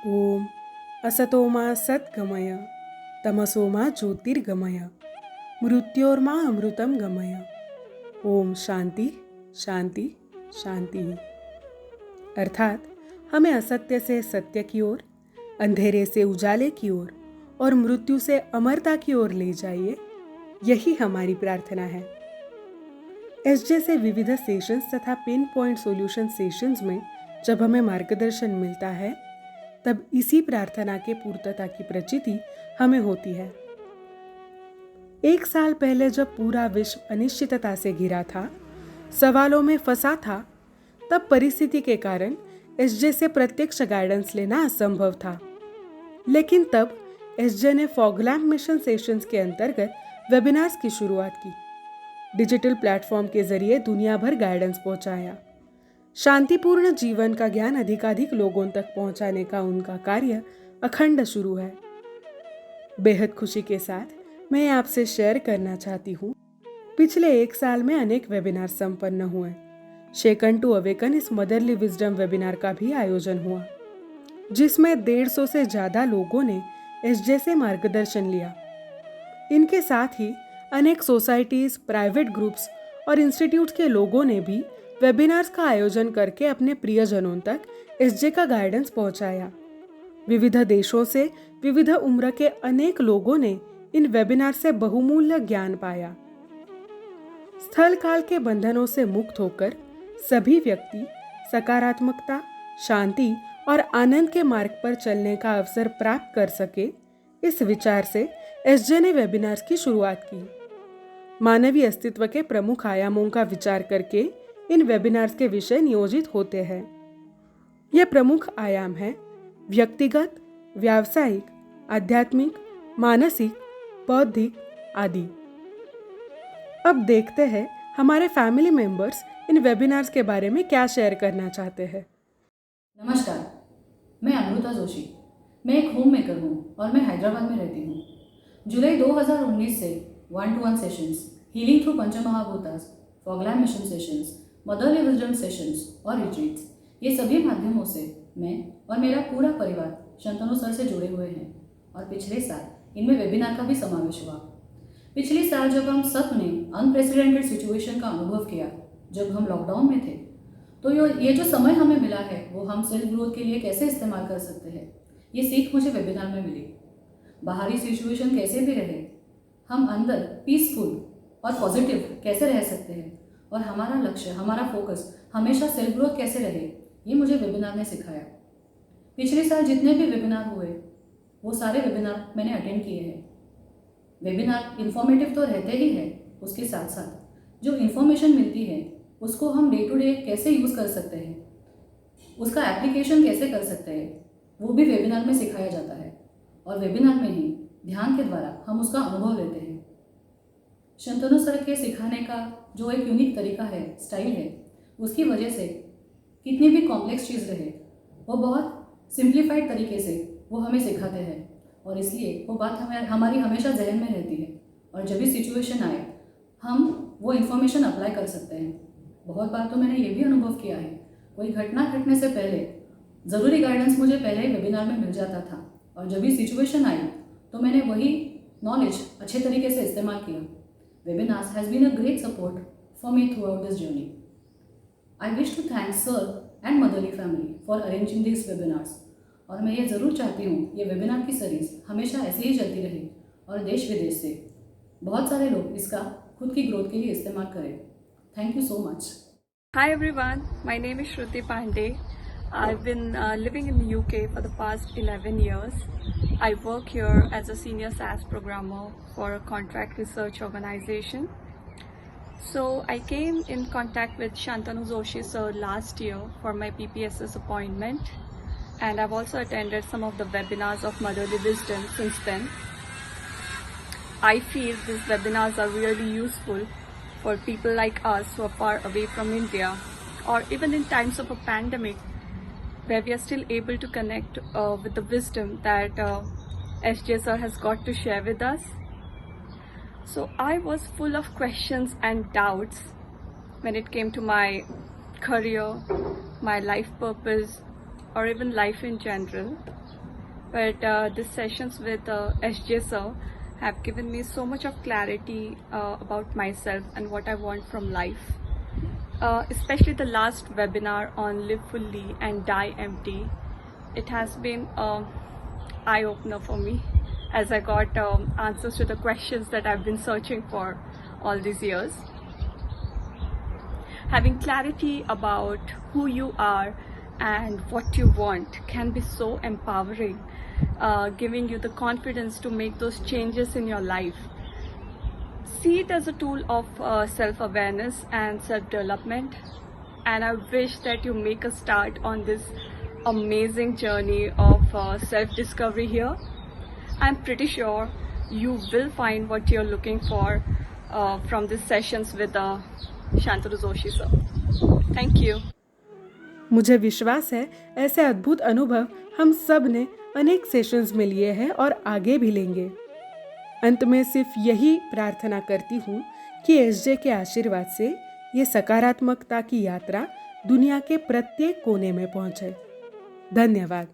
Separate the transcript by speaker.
Speaker 1: ओम असतो मा सद्गमय तमसो मा ज्योतिर्गमय मृत्योर्मा अमृतम गमय। ओम शांति शांति शांति। अर्थात हमें असत्य से सत्य की ओर, अंधेरे से उजाले की ओर और मृत्यु से अमरता की ओर ले जाइए, यही हमारी प्रार्थना है। एसजे से विविध सेशंस तथा पिन पॉइंट सॉल्यूशन सेशंस में जब हमें मार्गदर्शन मिलता है, तब इसी प्रार्थना के पूर्तता की प्रचिति हमें होती है। 1 साल पहले जब पूरा विश्व अनिश्चितता से घिरा था, सवालों में फंसा था, तब परिस्थिति के कारण एसजे से प्रत्यक्ष गाइडेंस लेना असंभव था। लेकिन तब एसजे ने फॉगलैम्प मिशन सेशंस के अंतर्गत वेबिनार्स की शुरुआत की। डिजिटल प्लेटफॉर्म के जरिए दुनिया भर गाइडेंस पहुंचाया। शांतिपूर्ण जीवन का ज्ञान अधिकाधिक लोगों तक पहुंचाने का उनका कार्य अखंड शुरू है। बेहद खुशी के साथ मैं आपसे शेयर करना चाहती हूँ, पिछले 1 साल में अनेक वेबिनार संपन्न हुए। शेकन टू अवेकन इस मदरली विजडम वेबिनार का भी आयोजन हुआ, जिसमें 150 से ज्यादा लोगों ने एसजे से मार्गदर्शन लिया। इनके साथ ही अनेक सोसाइटीज, प्राइवेट ग्रुप्स और इंस्टीट्यूट के लोगों ने भी वेबिनार्स का आयोजन करके अपने प्रियजनों तक एसजे का गाइडेंस पहुंचाया। विविध देशों से विविध उम्र के अनेक लोगों ने इन वेबिनार से बहुमूल्य ज्ञान पाया। स्थल काल के बंधनों से मुक्त होकर सभी व्यक्ति सकारात्मकता, शांति और आनंद के मार्ग पर चलने का अवसर प्राप्त कर सके, इस विचार से एसजे ने वेबिनार्स की शुरुआत की। मानवीय अस्तित्व के प्रमुख आयामों का विचार करके इन वेबिनार्स के विषय नियोजित होते हैं। ये प्रमुख आयाम हैं व्यक्तिगत, व्यावसायिक, आध्यात्मिक, मानसिक, बौद्धिक आदि। अब देखते हैं हमारे फैमिली मेंबर्स इन वेबिनार्स के बारे में क्या शेयर करना चाहते हैं।
Speaker 2: नमस्कार, मैं अमृता जोशी। मैं एक होम मेकर हूँ और मैं हैदराबाद में रहती हूँ। जुलाई 2019 से 1-to-1 सेशंस, हीलिंग थ्रू पंचमहाभूतास, foglamp mission sessions, motherly wisdom sessions और रिट्रीट्स, ये सभी माध्यमों से मैं और मेरा पूरा परिवार शंतनु सर से जुड़े हुए हैं। और पिछले साल इनमें वेबिनार का भी समावेश हुआ। पिछले साल जब हम सब ने अनप्रेसिडेंटेड सिचुएशन का अनुभव किया, जब हम लॉकडाउन में थे, तो ये जो समय हमें मिला है वो हम सेल्फ ग्रोथ के लिए कैसे इस्तेमाल कर सकते हैं, ये सीख मुझे वेबिनार में मिली। बाहरी सिचुएशन कैसे भी रहे, हम अंदर पीसफुल और पॉजिटिव कैसे रह सकते हैं और हमारा लक्ष्य, हमारा फोकस हमेशा सेल्फ ग्रोथ कैसे रहे, ये मुझे वेबिनार ने सिखाया। पिछले साल जितने भी वेबिनार हुए, वो सारे वेबिनार मैंने अटेंड किए हैं। वेबिनार इन्फॉर्मेटिव तो रहते ही है, उसके साथ साथ जो इन्फॉर्मेशन मिलती है उसको हम डे टू डे कैसे यूज़ कर सकते हैं, उसका एप्लीकेशन कैसे कर सकते हैं, वो भी वेबिनार में सिखाया जाता है। और वेबिनार में ही ध्यान के द्वारा हम उसका अनुभव लेते हैं। शंतनु सर के सिखाने का जो एक यूनिक तरीका है, स्टाइल है, उसकी वजह से कितनी भी कॉम्प्लेक्स चीज़ रहे, वो बहुत सिंप्लीफाइड तरीके से वो हमें सिखाते हैं। और इसलिए वो बात हमारी हमेशा जहन में रहती है और जब भी सिचुएशन आए हम वो इन्फॉर्मेशन अप्लाई कर सकते हैं। बहुत बार तो मैंने ये भी अनुभव किया है, कोई घटना घटने से पहले ज़रूरी गाइडेंस मुझे पहले ही वेबिनार में मिल जाता था और जब भी सिचुएशन आई तो मैंने वही नॉलेज अच्छे तरीके से इस्तेमाल किया। Webinars has been a great support for me throughout this journey. I wish to thank Sir and Motherly family for arranging these webinars. और मैं ये ज़रूर चाहती हूँ ये वेबिनार की सीरीज़ हमेशा ऐसे ही चलती रहे और देश विदेश से बहुत सारे लोग इसका खुद की ग्रोथ के लिए इस्तेमाल करें। Thank you so much.
Speaker 3: Hi everyone, my name is Shruti Pandey. I've been living in the UK for the past 11 years. I work here as a senior SAS programmer for a contract research organization. So I came in contact with Shantanu Joshi sir last year for my PPSS appointment, and I've also attended some of the webinars of Motherly Wisdom since then. I feel these webinars are really useful for people like us who are far away from India, or even in times of a pandemic where we are still able to connect with the wisdom that SJ sir has got to share with us. So I was full of questions and doubts when it came to my career, my life purpose, or even life in general. but these sessions with SJ sir have given me so much of clarity about myself and what I want from life. Especially the last webinar on Live Fully and Die Empty. It has been an eye-opener for me as I got answers to the questions that I've been searching for all these years. Having clarity about who you are and what you want can be so empowering, giving you the confidence to make those changes in your life. See it as a tool of self-awareness and self-development, and I wish that you make a start on this amazing journey of self-discovery here. I'm pretty sure you will find what you're looking for from these sessions with Shantanu Joshi sir. Thank you.
Speaker 1: मुझे विश्वास है ऐसे अद्भुत अनुभव हम सब ने अनेक सेशंस में लिए हैं और आगे भी लेंगे। अंत में सिर्फ यही प्रार्थना करती हूँ कि एसजे के आशीर्वाद से ये सकारात्मकता की यात्रा दुनिया के प्रत्येक कोने में पहुँचे। धन्यवाद।